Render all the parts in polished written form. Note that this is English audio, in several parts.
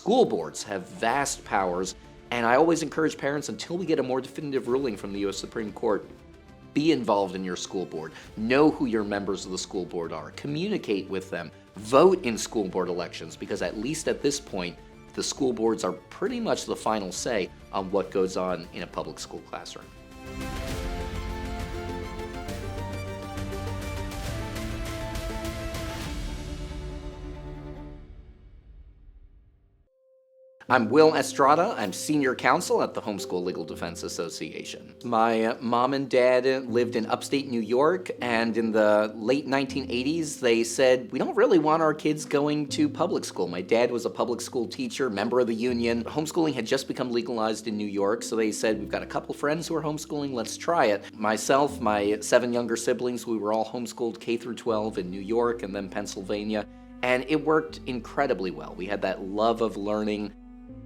school boards have vast powers, and I always encourage parents, until we get a more definitive ruling from the U.S. Supreme Court, be involved in your school board. Know who your members of the school board are. Communicate with them. Vote in school board elections, because at least at this point, the school boards are pretty much the final say on what goes on in a public school classroom. I'm Will Estrada. I'm senior counsel at the Homeschool Legal Defense Association. My mom and dad lived in upstate New York, and in the late 1980s, they said, we don't really want our kids going to public school. My dad was a public school teacher, member of the union. Homeschooling had just become legalized in New York, so they said, we've got a couple friends who are homeschooling, let's try it. Myself, my 7 younger siblings, we were all homeschooled K through 12 in New York and then Pennsylvania, and it worked incredibly well. We had that love of learning.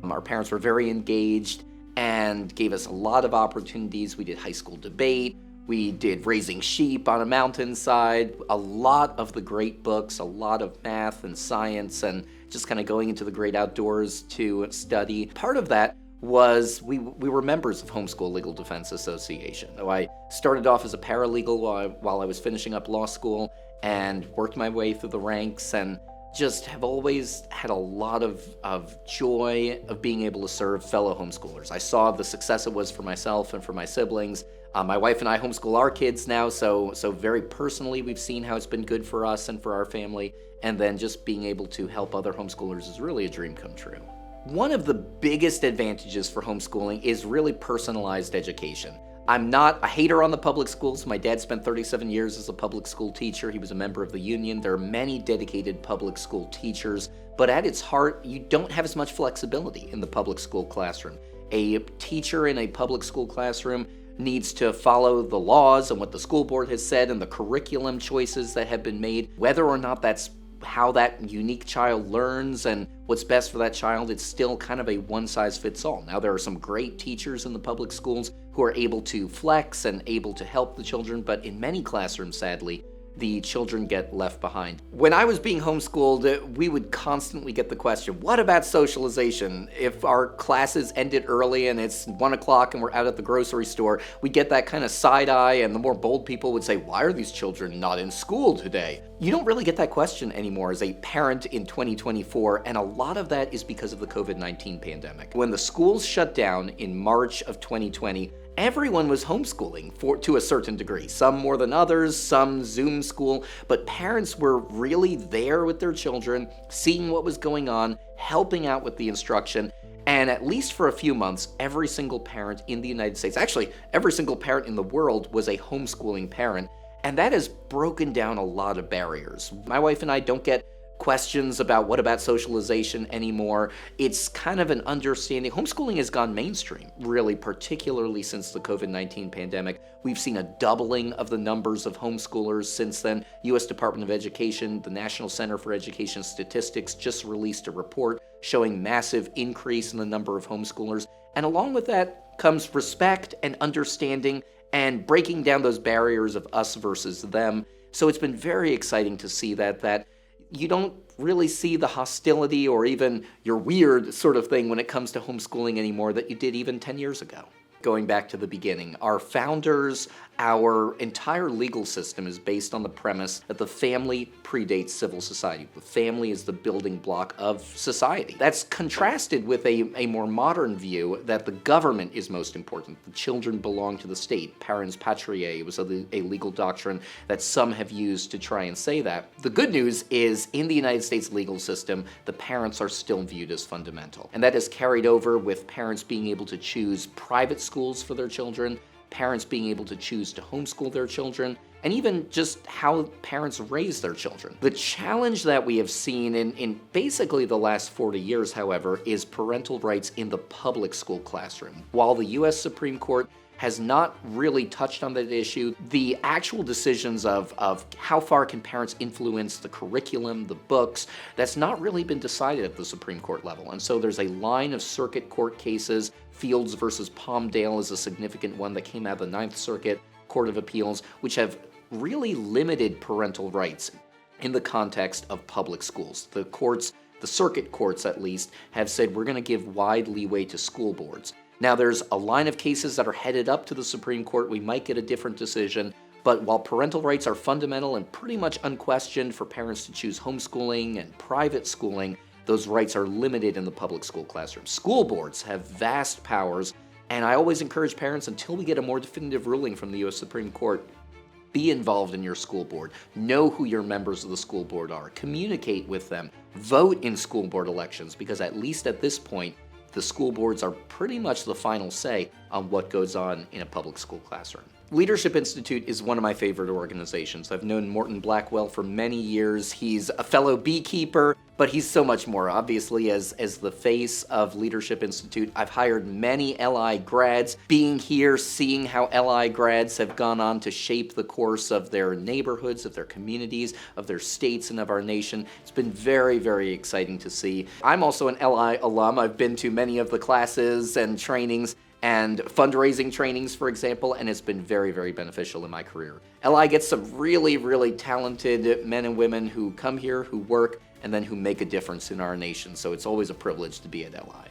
Our parents were very engaged and gave us a lot of opportunities. We did high school debate. We did raising sheep on a mountainside, a lot of the great books, a lot of math and science, and just kind of going into the great outdoors to study. Part of that was we were members of Homeschool Legal Defense Association. So I started off as a paralegal while I was finishing up law school and worked my way through the ranks, and just have always had a lot of joy of being able to serve fellow homeschoolers. I saw the success it was for myself and for my siblings. My wife and I homeschool our kids now, so very personally we've seen how it's been good for us and for our family, and then just being able to help other homeschoolers is really a dream come true. One of the biggest advantages for homeschooling is really personalized education. I'm not a hater on the public schools. My dad spent 37 years as a public school teacher. He was a member of the union. There are many dedicated public school teachers, but at its heart, you don't have as much flexibility in the public school classroom. A teacher in a public school classroom needs to follow the laws and what the school board has said and the curriculum choices that have been made. Whether or not that's how that unique child learns and what's best for that child, it's still kind of a one-size-fits-all. Now, there are some great teachers in the public schools who are able to flex and able to help the children, but in many classrooms, sadly, the children get left behind. When I was being homeschooled, we would constantly get the question, what about socialization? If our classes ended early and it's 1 o'clock and we're out at the grocery store, we get that kind of side eye, and the more bold people would say, why are these children not in school today? You don't really get that question anymore as a parent in 2024, and a lot of that is because of the COVID-19 pandemic. When the schools shut down in March of 2020, everyone was homeschooling to a certain degree, some more than others, some Zoom school, but parents were really there with their children, seeing what was going on, helping out with the instruction, and at least for a few months, every single parent in the United States, actually every single parent in the world, was a homeschooling parent, and that has broken down a lot of barriers. My wife and I don't get questions about what about socialization anymore. It's kind of an understanding. Homeschooling has gone mainstream, really, particularly since the COVID-19 pandemic. We've seen a doubling of the numbers of homeschoolers since then. U.S. Department of Education, the National Center for Education Statistics, just released a report showing massive increase in the number of homeschoolers. And along with that comes respect and understanding and breaking down those barriers of us versus them. So it's been very exciting to see that you don't really see the hostility or even your weird sort of thing when it comes to homeschooling anymore that you did even 10 years ago. Going back to the beginning, our founders, our entire legal system is based on the premise that the family predates civil society. The family is the building block of society. That's contrasted with a more modern view that the government is most important. The children belong to the state. Parens patriae was a legal doctrine that some have used to try and say that. The good news is, in the United States legal system, the parents are still viewed as fundamental. And that has carried over with parents being able to choose private schools for their children, parents being able to choose to homeschool their children, and even just how parents raise their children. The challenge that we have seen in basically the last 40 years, however, is parental rights in the public school classroom. While the U.S. Supreme Court has not really touched on that issue, the actual decisions of how far can parents influence the curriculum, the books, that's not really been decided at the Supreme Court level. And so there's a line of circuit court cases. Fields versus Palmdale is a significant one that came out of the Ninth Circuit Court of Appeals, which have really limited parental rights in the context of public schools. The courts the circuit courts at least, have said we're going to give wide leeway to school boards. Now, there's a line of cases that are headed up to the Supreme Court. We might get a different decision. But while parental rights are fundamental and pretty much unquestioned for parents to choose homeschooling and private schooling, those rights are limited in the public school classroom. School boards have vast powers, and I always encourage parents, until we get a more definitive ruling from the U.S. Supreme Court, be involved in your school board. Know who your members of the school board are. Communicate with them. Vote in school board elections, because at least at this point, the school boards are pretty much the final say on what goes on in a public school classroom. Leadership Institute is one of my favorite organizations. I've known Morton Blackwell for many years. He's a fellow beekeeper, but he's so much more. Obviously, as the face of Leadership Institute, I've hired many LI grads. Being here, seeing how LI grads have gone on to shape the course of their neighborhoods, of their communities, of their states, and of our nation, it's been very, very exciting to see. I'm also an LI alum. I've been to many of the classes and trainings and fundraising trainings, for example, and it's been very, very beneficial in my career. LI gets some really, really talented men and women who come here, who work, and then who make a difference in our nation, so it's always a privilege to be at LI.